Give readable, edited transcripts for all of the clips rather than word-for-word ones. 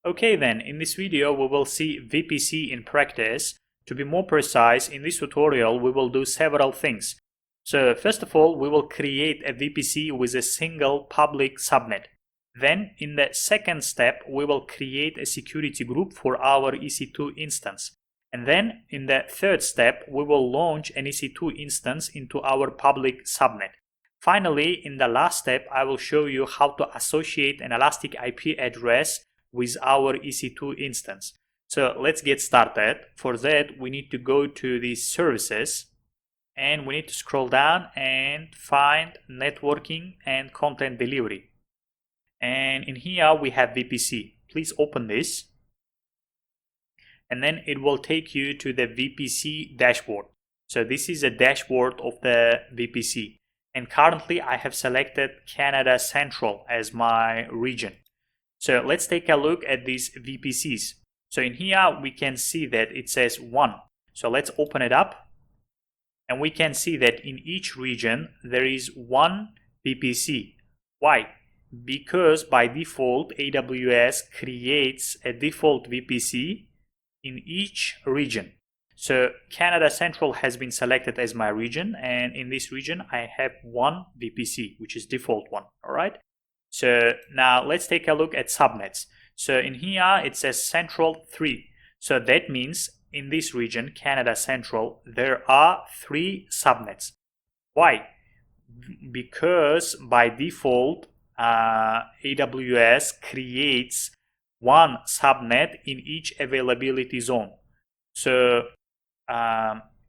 Okay then, in this video we will see VPC in practice. To be more precise, in this tutorial we will do several things. So first of all, we will create a VPC with a single public subnet. Then in the second step, we will create a security group for our EC2 instance. And then in the third step, we will launch an EC2 instance into our public subnet. Finally, in the last step, I will show you how to associate an elastic IP address with our EC2 instance. So let's get started. For that, we need to go to the services and we need to scroll down and find networking and content delivery. And in here we have VPC. Please open this. And then it will take you to the VPC dashboard. So this is a dashboard of the VPC. And currently I have selected Canada Central as my region. So let's take a look at these VPCs. So in here we can see that it says 1. So let's open it up. And we can see that in each region there is one VPC. Why? Because by default AWS creates a default VPC in each region. So Canada Central has been selected as my region, and in this region I have one VPC, which is default one. All right. So now let's take a look at subnets. So in here it says Central 3. So that means in this region, Canada Central, there are 3 subnets. Why? Because by default AWS creates one subnet in each availability zone. So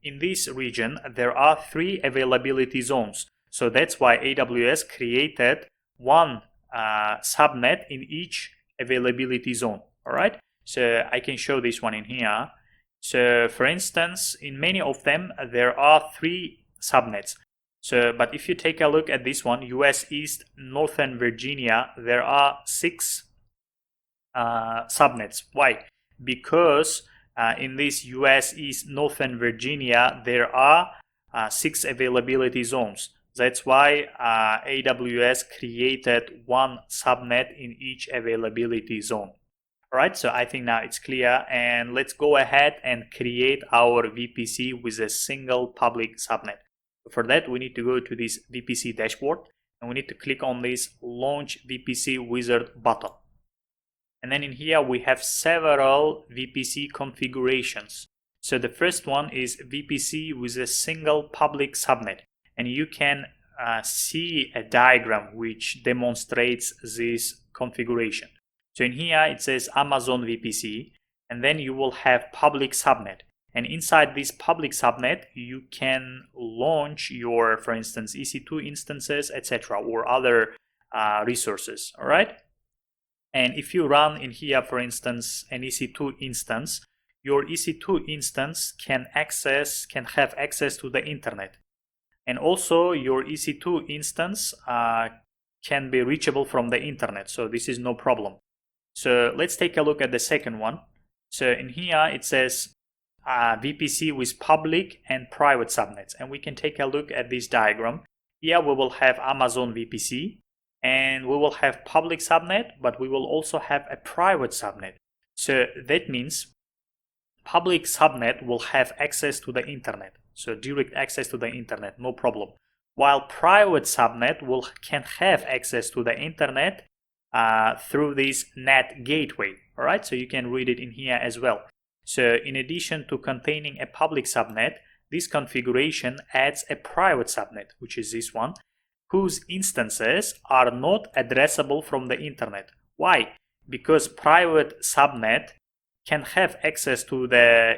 in this region there are 3 availability zones. So that's why AWS created one subnet in each availability zone. All right. So I can show this one in here. So for instance, in many of them there are 3 subnets. So, but if you take a look at this one, US East, Northern Virginia, there are 6 subnets. Why? Because in this US East, Northern Virginia, there are 6 availability zones. That's why AWS created one subnet in each availability zone. All right, so I think now it's clear, and let's go ahead and create our VPC with a single public subnet. For that, we need to go to this VPC dashboard and we need to click on this Launch VPC Wizard button. And then in here we have several VPC configurations. So the first one is VPC with a single public subnet, and you can see a diagram which demonstrates this configuration. So in here it says Amazon VPC, and then you will have public subnet. And inside this public subnet, you can launch your, for instance, EC2 instances, etc., or other resources. All right. And if you run in here, for instance, an EC2 instance, your EC2 instance can have access to the internet. And also your EC2 instance can be reachable from the internet. So this is no problem. So let's take a look at the second one. So in here it says VPC with public and private subnets, and we can take a look at this diagram. Here we will have Amazon VPC and we will have public subnet, but we will also have a private subnet. So that means public subnet will have access to the internet, so direct access to the internet, no problem, while private subnet can have access to the internet through this NAT gateway. All right, so you can read it in here as well. So in addition to containing a public subnet, this configuration adds a private subnet, which is this one, whose instances are not addressable from the internet. Why? Because private subnet can have access to the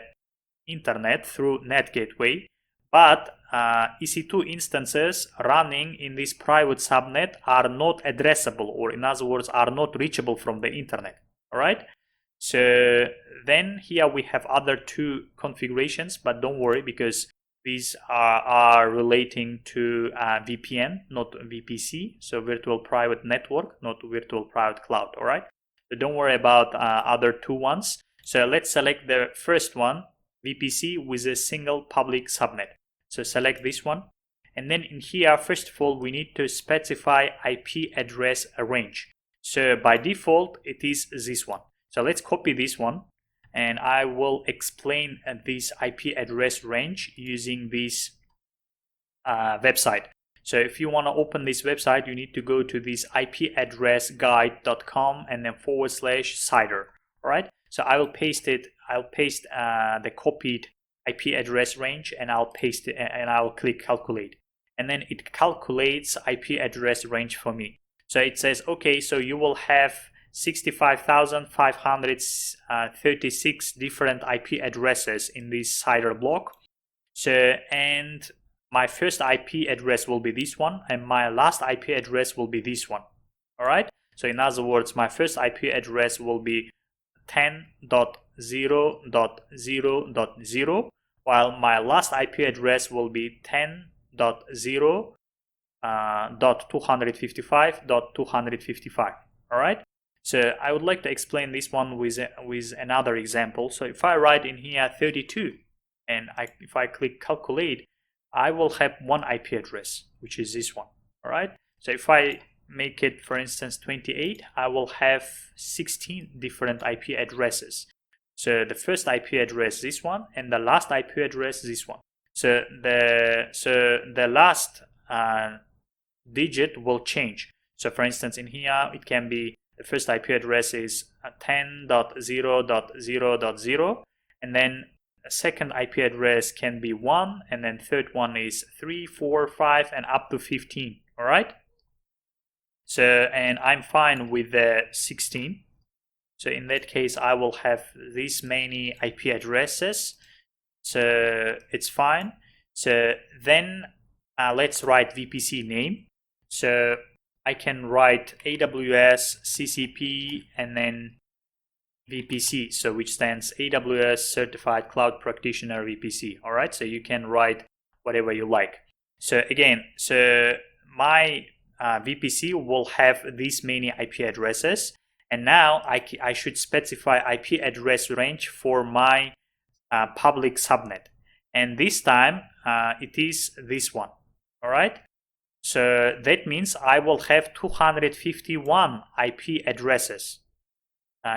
internet through NAT gateway, but EC2 instances running in this private subnet are not addressable, or in other words, are not reachable from the internet. All right. So then here we have other 2 configurations, but don't worry because these are relating to VPN, not VPC. So virtual private network, not virtual private cloud. All right. So don't worry about other 2 ones. So let's select the first one, VPC with a single public subnet. So select this one. And then in here, first of all, we need to specify IP address range. So by default, it is this one. So let's copy this one, and I will explain this IP address range using this website. So if you want to open this website, you need to go to this ipaddressguide.com and then /CIDR. All right. So I will paste it. I'll paste the copied IP address range, and I'll paste it, and I'll click calculate, and then it calculates IP address range for me. So it says, okay, so you will have 65,536 different IP addresses in this CIDR block. So, and my first IP address will be this one, and my last IP address will be this one. All right. So in other words, my first IP address will be 10.0.0.0, while my last IP address will be 10.0.255.255. All right. So I would like to explain this one with another example. So if I write in here 32, and if I click calculate, I will have one IP address, which is this one. All right. So if I make it, for instance, 28, I will have 16 different IP addresses. So the first IP address, this one, and the last IP address, this one. So the last digit will change. So for instance, in here, it can be the first IP address is 10.0.0.0, and then a second IP address can be 1, and then third one is 3, 4, 5, and up to 15. All right. So, and I'm fine with the 16. So in that case, I will have this many IP addresses. So it's fine. So then let's write VPC name. So I can write AWS CCP and then VPC, so which stands AWS Certified Cloud Practitioner VPC. All right, so you can write whatever you like. So again, so my VPC will have these many IP addresses, and now I should specify IP address range for my public subnet, and this time it is this one. All right, so that means I will have 251 IP addresses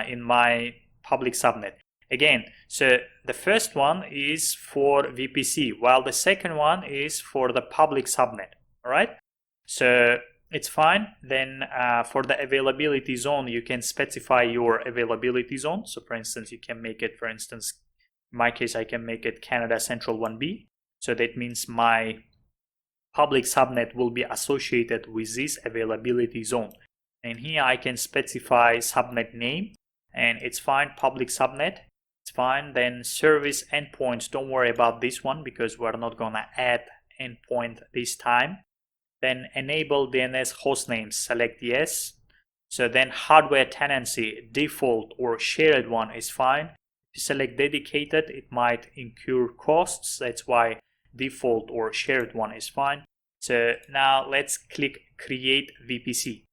in my public subnet. Again, so the first one is for VPC, while the second one is for the public subnet. All right, so it's fine. Then for the availability zone, you can specify your availability zone. So for instance, you can make it, for instance, in my case, I can make it Canada Central 1B. So that means my public subnet will be associated with this availability zone. And here I can specify subnet name, and it's fine, public subnet. It's fine. Then service endpoints, don't worry about this one because we're not gonna add endpoint this time. Then enable DNS hostnames, select yes. So then hardware tenancy, default or shared one is fine. If you select dedicated, it might incur costs. That's why default or shared one is fine. So now let's click create VPC.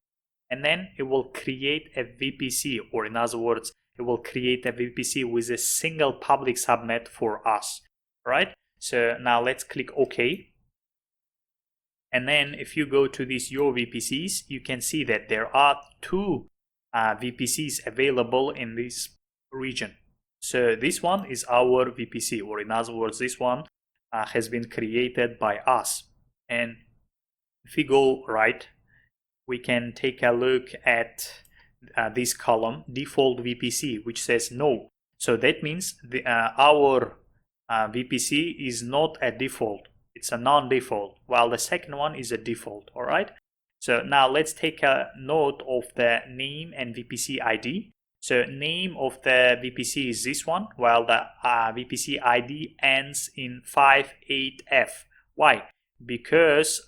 And then it will create a VPC, or in other words, it will create a VPC with a single public subnet for us. All right. So now let's click OK. And then if you go to these your VPCs, you can see that there are two VPCs available in this region. So this one is our VPC, or in other words, this one has been created by us. And if we go right, we can take a look at this column, default VPC, which says no. So that means our VPC is not a default. It's a non-default, while the second one is a default. All right. So now let's take a note of the name and VPC ID. So name of the VPC is this one, while the VPC ID ends in 58F. Why? Because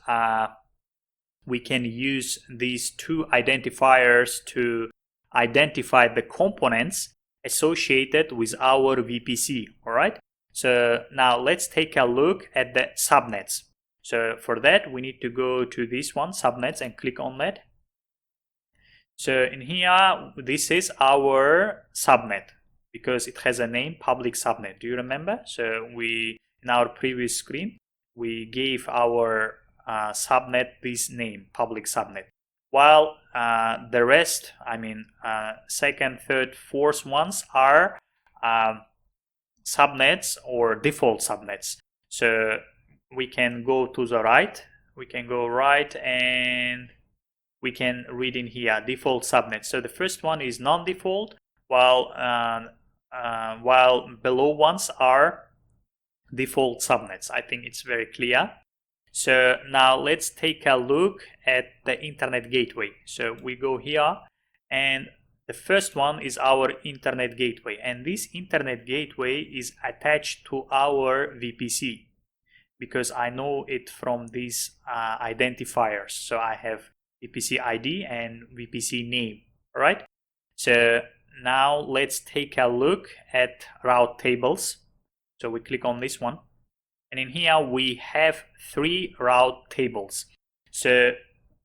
we can use these two identifiers to identify the components associated with our VPC. All right. So now let's take a look at the subnets. So for that, we need to go to this one, subnets, and click on that. So in here, this is our subnet because it has a name, public subnet. Do you remember? So in our previous screen, we gave our subnet this name, public subnet. While the rest, second, third, fourth ones are subnets or default subnets. So we can go to the right, and we can read in here default subnets. So the first one is non-default, while below ones are default subnets. I think it's very clear. So now let's take a look at the internet gateway. So we go here, and the first one is our internet gateway, and this internet gateway is attached to our VPC because I know it from these identifiers. So I have VPC ID and VPC name. All right. So now let's take a look at route tables. So we click on this one, and in here we have 3 route tables. So,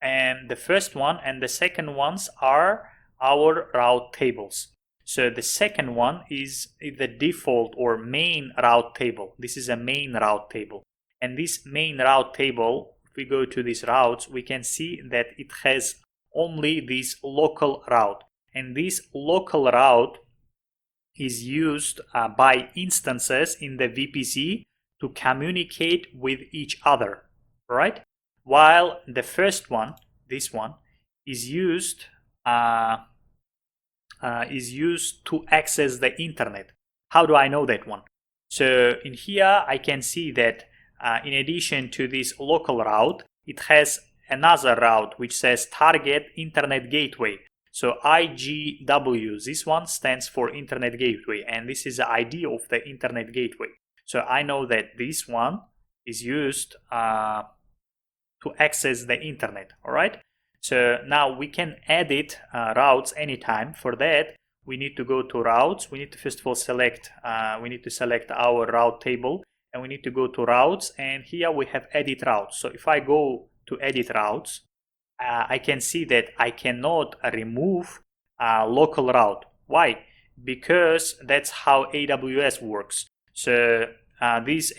and the first one and the second ones are our route tables. So the second one is the default or main route table. This is a main route table, and this main route table, if we go to these routes, we can see that it has only this local route, and this local route is used by instances in the VPC to communicate with each other, right? While the first one, this one, is used to access the internet. How do I know that one? So in here I can see that in addition to this local route, it has another route which says target internet gateway. So IGW, this one stands for internet gateway, and this is the ID of the internet gateway. So I know that this one is used to access the internet. All right. So now we can edit routes anytime. For that, we need to go to routes. We need to first of all select our route table, and we need to go to routes, and here we have edit routes. So if I go to edit routes, I can see that I cannot remove local route. Why? Because that's how AWS works. So this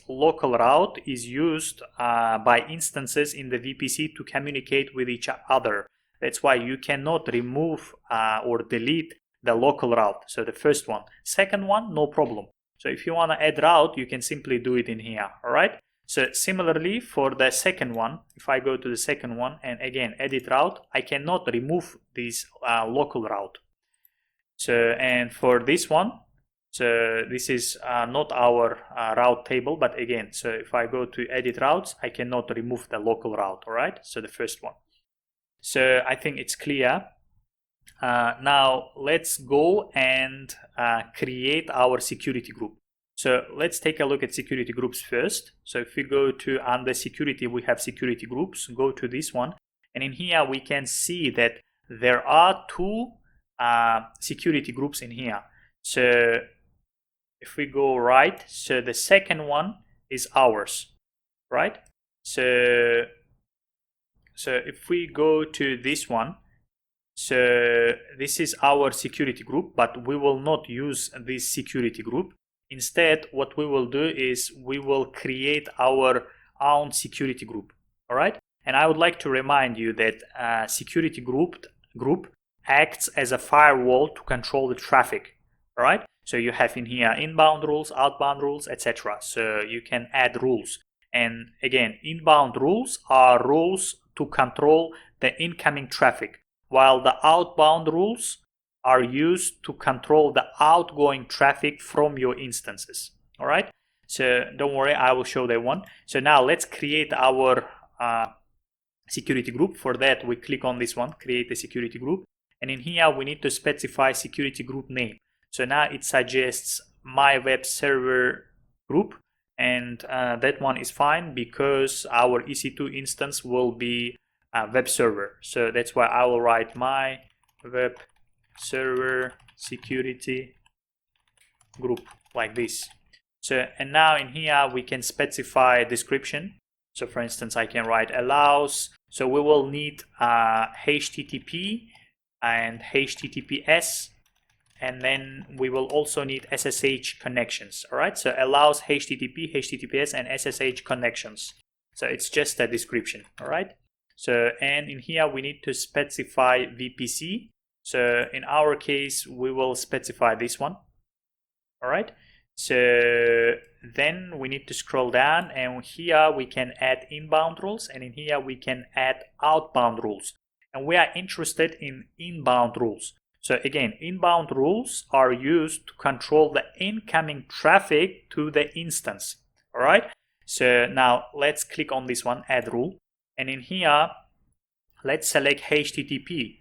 local route is used by instances in the VPC to communicate with each other. That's why you cannot remove or delete the local route. So the first one. Second one, no problem. So if you want to add route, you can simply do it in here. All right. So similarly for the second one, if I go to the second one and again edit route, I cannot remove this local route. So, and for this one, so this is not our route table, but again, so if I go to edit routes, I cannot remove the local route. All right. So the first one. So I think it's clear. Now let's go and create our security group. So let's take a look at security groups first. So if we go to under security, we have security groups. Go to this one, and in here we can see that there are 2 security groups in here. So if we go right, so the second one is ours, right? So if we go to this one, so this is our security group, but we will not use this security group. Instead, what we will do is we will create our own security group. All right. And I would like to remind you that security group acts as a firewall to control the traffic. All right. So you have in here inbound rules, outbound rules, etc. So you can add rules. And again, inbound rules are rules to control the incoming traffic, while the outbound rules are used to control the outgoing traffic from your instances. All right. So don't worry, I will show that one. So now let's create our security group. For that, we click on this one, create a security group. And in here, we need to specify security group name. So now it suggests my web server group. And that one is fine because our EC2 instance will be a web server. So that's why I will write my web server security group like this. So, and now in here we can specify a description. So for instance, I can write allows. So we will need HTTP and HTTPS, and then we will also need SSH connections. All right. So allows HTTP, HTTPS, and SSH connections. So it's just a description. All right. So, and in here we need to specify VPC. So in our case, we will specify this one. All right. So then we need to scroll down, and here we can add inbound rules, and in here we can add outbound rules. And we are interested in inbound rules. So again, inbound rules are used to control the incoming traffic to the instance. All right. So now let's click on this one, add rule. And in here, let's select HTTP.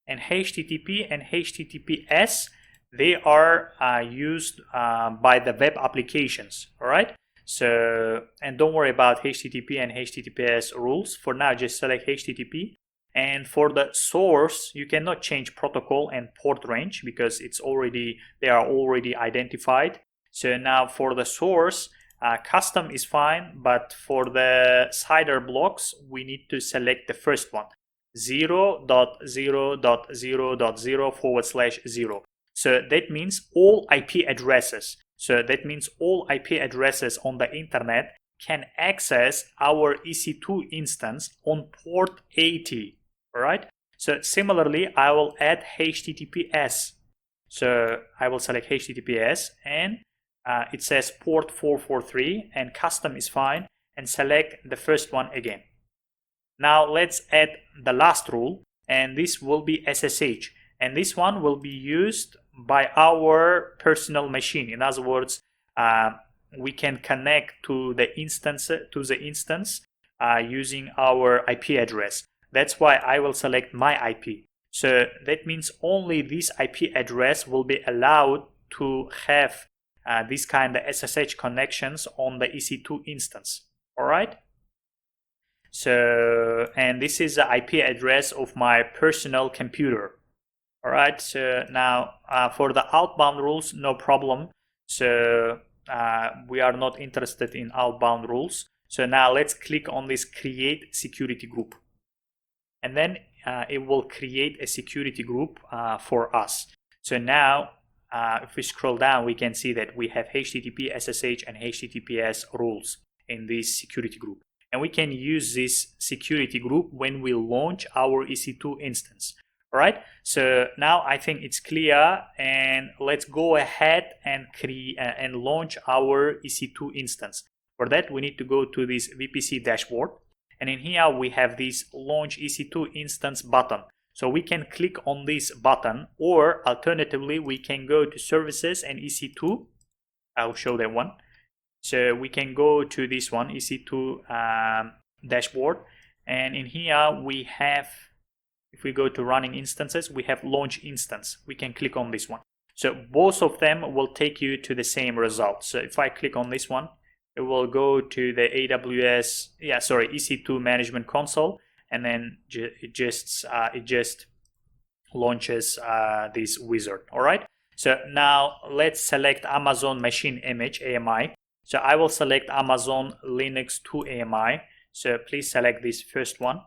And HTTP and HTTPS, they are used by the web applications. All right. So, and don't worry about HTTP and HTTPS rules. For now, just select HTTP. And for the source, you cannot change protocol and port range because they are already identified. So now for the source, custom is fine, but for the CIDR blocks, we need to select the first one, 0.0.0.0/0. So that means all IP addresses. So that means all IP addresses on the internet can access our EC2 instance on port 80. All right. So similarly, I will add HTTPS. So I will select HTTPS, and it says port 443, and custom is fine, and select the first one again. Now let's add the last rule, and this will be SSH, and this one will be used by our personal machine. In other words, we can connect to the instance using our IP address. That's why I will select my IP. So that means only this IP address will be allowed to have this kind of SSH connections on the EC2 instance. All right. So, and this is the IP address of my personal computer. All right. So now for the outbound rules, no problem. So we are not interested in outbound rules. So now let's click on this create security group. And then it will create a security group for us. So now if we scroll down, we can see that we have HTTP, SSH, and HTTPS rules in this security group. And we can use this security group when we launch our EC2 instance. All right. So now I think it's clear, and let's go ahead and create and launch our EC2 instance. For that, we need to go to this VPC dashboard. And in here, we have this Launch EC2 Instance button. So we can click on this button, or alternatively, we can go to Services and EC2. I'll show that one. So we can go to this one, EC2 dashboard. And in here, we have, if we go to Running Instances, we have Launch Instance. We can click on this one. So both of them will take you to the same result. So if I click on this one, it will go to the EC2 Management Console, and then it just launches this wizard. All right. So now let's select Amazon Machine Image AMI. So I will select Amazon Linux 2 AMI. So please select this first one,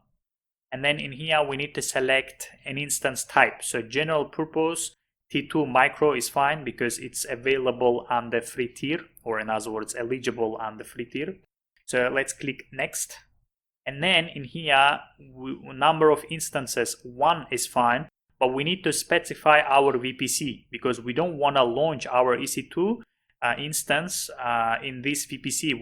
and then in here we need to select an instance type. So general purpose T2 micro is fine because it's available on the free tier, or in other words, eligible on the free tier. So let's click next. And then in here, number of instances, 1 is fine, but we need to specify our VPC because we don't want to launch our EC2 instance in this VPC.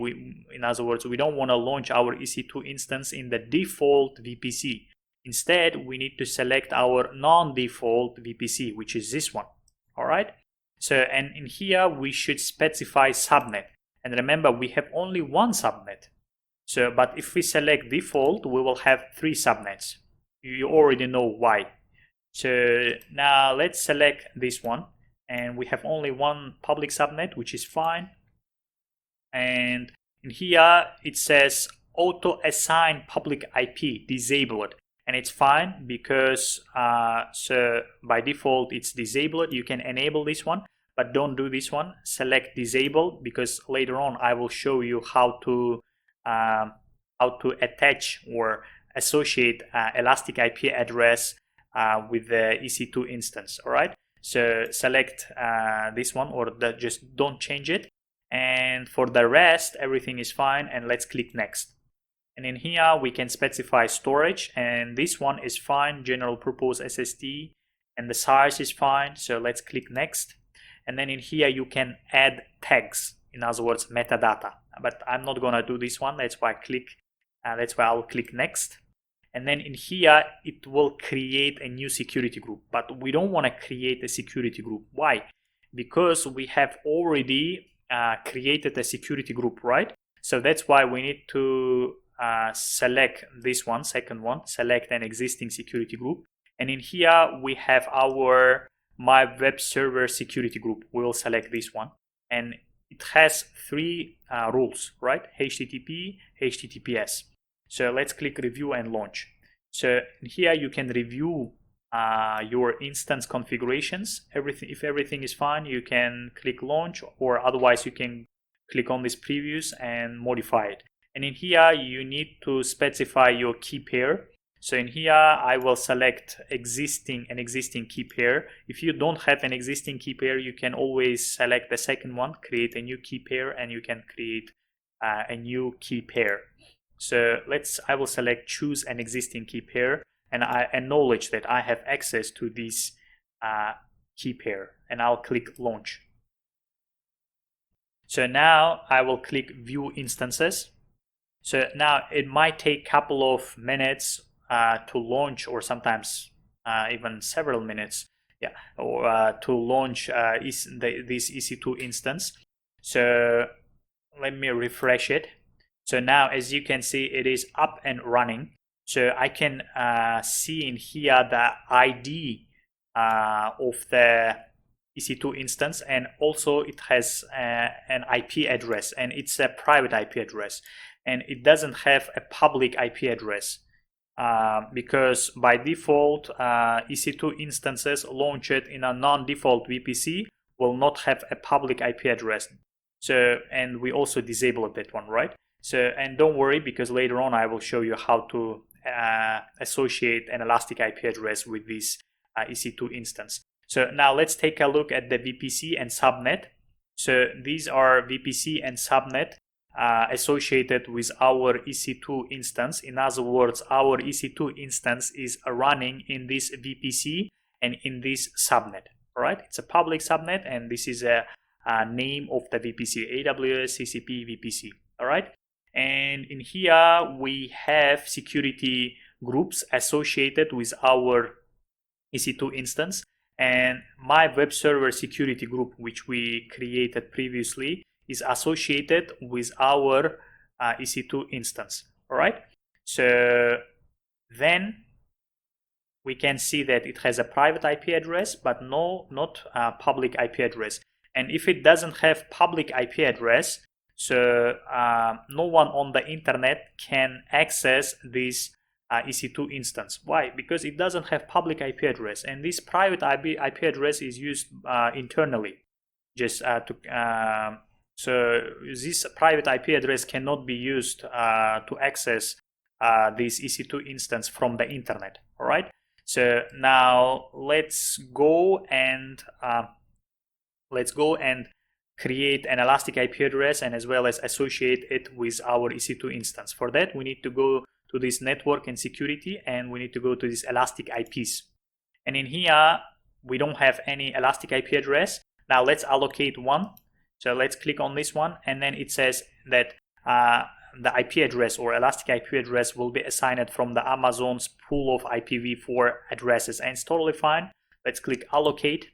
In other words, we don't want to launch our EC2 instance in the default VPC. Instead, we need to select our non-default VPC, which is this one. All right. So, and in here, we should specify subnet. And remember, we have only one subnet. So, but if we select default, we will have 3 subnets. You already know why. So now let's select this one. And we have only one public subnet, which is fine. And in here, it says auto assign public IP disabled. And it's fine because so by default it's disabled. You can enable this one, but don't do this one. Select disable, because later on I will show you how to attach or associate elastic IP address with the EC2 instance. All right. So select this one, or just don't change it. And for the rest, everything is fine. And let's click next. And in here we can specify storage, and this one is fine, general purpose SSD, and the size is fine. So let's click next. And then in here you can add tags, in other words metadata, but I'm not gonna do this one. That's why I'll click next. And then in here it will create a new security group, but we don't want to create a security group. Why? Because we have already created a security group, right? So that's why we need to select this one, second one, select an existing security group. And in here we have our My Web Server security group. We will select this one, and it has three rules, right? HTTP, HTTPS. So let's click review and launch. So here you can review your instance configurations. If everything is fine, you can click launch, or otherwise you can click on this previews and modify it. And in here you need to specify your key pair. So in here I will select an existing key pair. If you don't have an existing key pair, you can always select the second one, create a new key pair, and you can create a new key pair. So I will select choose an existing key pair, and I acknowledge that I have access to this key pair, and I'll click launch. So now I will click view instances. So now it might take a couple of minutes to launch, or sometimes even several minutes, or to launch this EC2 instance. So let me refresh it. So now, as you can see, it is up and running. So I can see in here the ID of the EC2 instance, and also it has an IP address, and it's a private IP address, and it doesn't have a public IP address because by default EC2 instances launched in a non-default VPC will not have a public IP address. So, and we also disabled that one, right? So, and don't worry, because later on I will show you how to associate an elastic IP address with this EC2 instance. So now let's take a look at the VPC and subnet. So these are VPC and subnet associated with our EC2 instance. In other words, our EC2 instance is running in this VPC and in this subnet. All right, it's a public subnet, and this is a name of the VPC, AWS CCP VPC. All right. And in here we have security groups associated with our EC2 instance, and My Web Server security group, which we created previously, is associated with our EC2 instance. All right. So then we can see that it has a private IP address, but not a public IP address. And if it doesn't have public IP address, so no one on the internet can access this EC2 instance. Why? Because it doesn't have public IP address, and this private IP address is used internally. So this private IP address cannot be used to access this EC2 instance from the internet. All right. So now let's go and create an elastic IP address, and as well as associate it with our EC2 instance. For that, we need to go to this network and security, and we need to go to this elastic IPs. And in here, we don't have any elastic IP address. Now let's allocate one. So let's click on this one, and then it says that the IP address or elastic IP address will be assigned from the Amazon's pool of IPv4 addresses, and it's totally fine. Let's click allocate.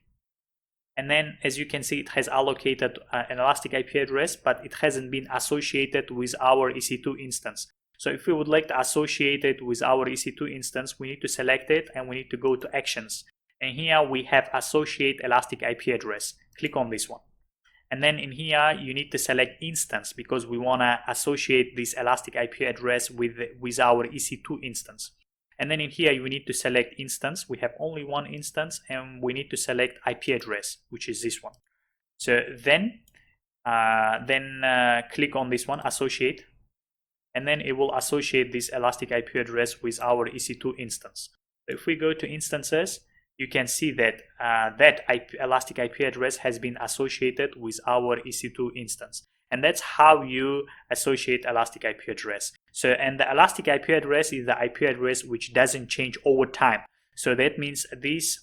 And then, as you can see, it has allocated an elastic IP address, but it hasn't been associated with our EC2 instance. So if we would like to associate it with our EC2 instance, we need to select it, and we need to go to actions. And here we have associate elastic IP address. Click on this one. And then in here, you need to select instance, because we want to associate this elastic IP address with our EC2 instance. And then in here, you need to select instance. We have only one instance, and we need to select IP address, which is this one. So then click on this one, associate, and then it will associate this elastic IP address with our EC2 instance. If we go to instances, you can see that elastic IP address has been associated with our EC2 instance. And that's how you associate elastic IP address. So, and the elastic IP address is the IP address which doesn't change over time. So that means this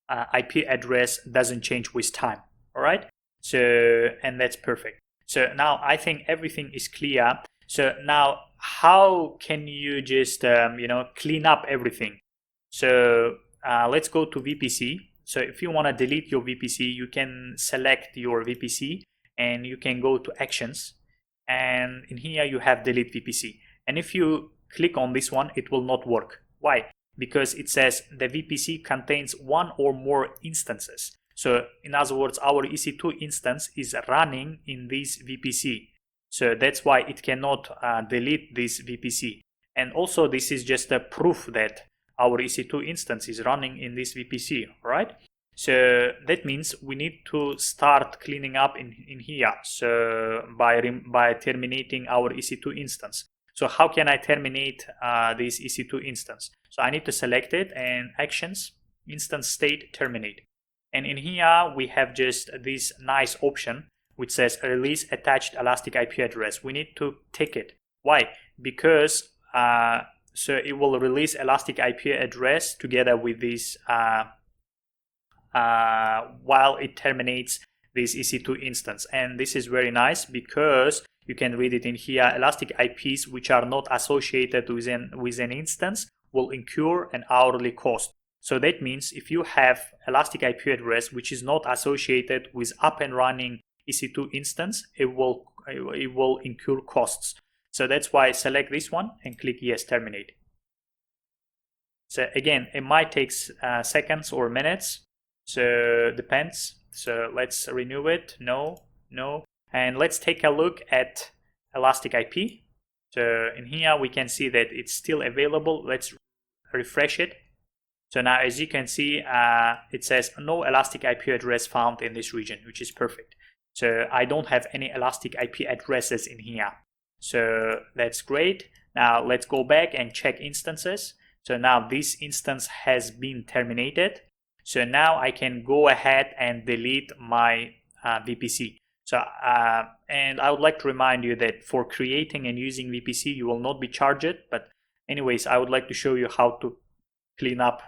IP address doesn't change with time. All right. So, and that's perfect. So now I think everything is clear. So now how can you just, clean up everything? So let's go to VPC. So if you want to delete your VPC, you can select your VPC and you can go to actions. And in here you have delete VPC. And if you click on this one, it will not work. Why? Because it says the VPC contains one or more instances. So in other words, our EC2 instance is running in this VPC. So that's why it cannot delete this VPC. And also this is just a proof that our EC2 instance is running in this VPC, right? So that means we need to start cleaning up in here. So by terminating our EC2 instance. So how can I terminate this EC2 instance? So I need to select it and actions, instance state, terminate. And in here we have just this nice option which says release attached elastic IP address. We need to tick it. Why? Because so it will release elastic IP address together with this while it terminates this EC2 instance. And this is very nice because you can read it in here. Elastic IPs which are not associated with an instance will incur an hourly cost. So that means if you have elastic IP address which is not associated with up and running EC2 instance, it will incur costs. So that's why I select this one and click yes, terminate. So again, it might take seconds or minutes. So depends. So let's renew it. No. And let's take a look at elastic IP. So in here we can see that it's still available. Let's refresh it. So now as you can see, it says no elastic IP address found in this region, which is perfect. So I don't have any elastic IP addresses in here. So that's great. Now let's go back and check instances. So now this instance has been terminated. So now I can go ahead and delete my VPC. So and I would like to remind you that for creating and using VPC, you will not be charged. But anyways, I would like to show you how to clean up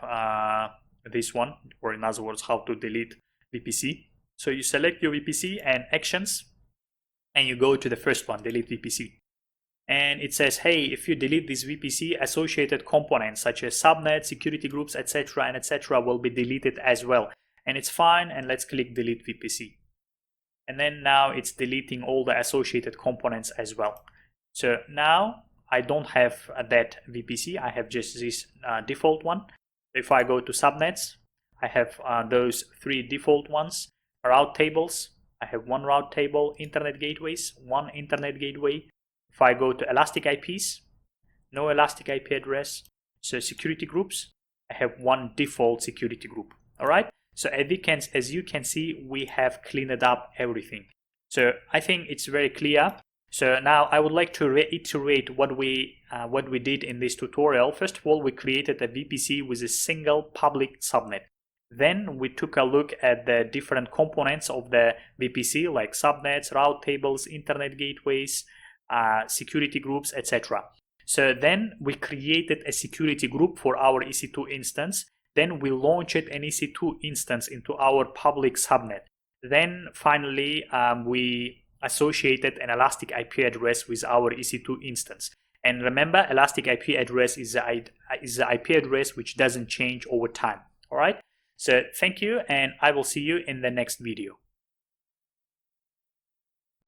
this one, or in other words, how to delete VPC. So you select your VPC and actions, and you go to the first one, delete VPC. And it says, hey, if you delete this VPC, associated components such as subnet, security groups, etc. and etc. will be deleted as well. And it's fine, and let's click delete VPC. And then now it's deleting all the associated components as well. So now I don't have that VPC, I have just this default one. If I go to subnets, I have those three default ones. Route tables, I have one route table. Internet gateways, one internet gateway. If I go to elastic IPs, no elastic IP address. So security groups, I have one default security group. All right. So as you can see, we have cleaned up everything. So I think it's very clear. So now I would like to reiterate what we did in this tutorial. First of all, we created a VPC with a single public subnet. Then we took a look at the different components of the VPC like subnets, route tables, internet gateways, security groups, etc. So then we created a security group for our EC2 instance. Then we launched an EC2 instance into our public subnet. Then finally, we associated an elastic IP address with our EC2 instance. And remember, elastic IP address is the IP address which doesn't change over time. All right. So thank you, and I will see you in the next video.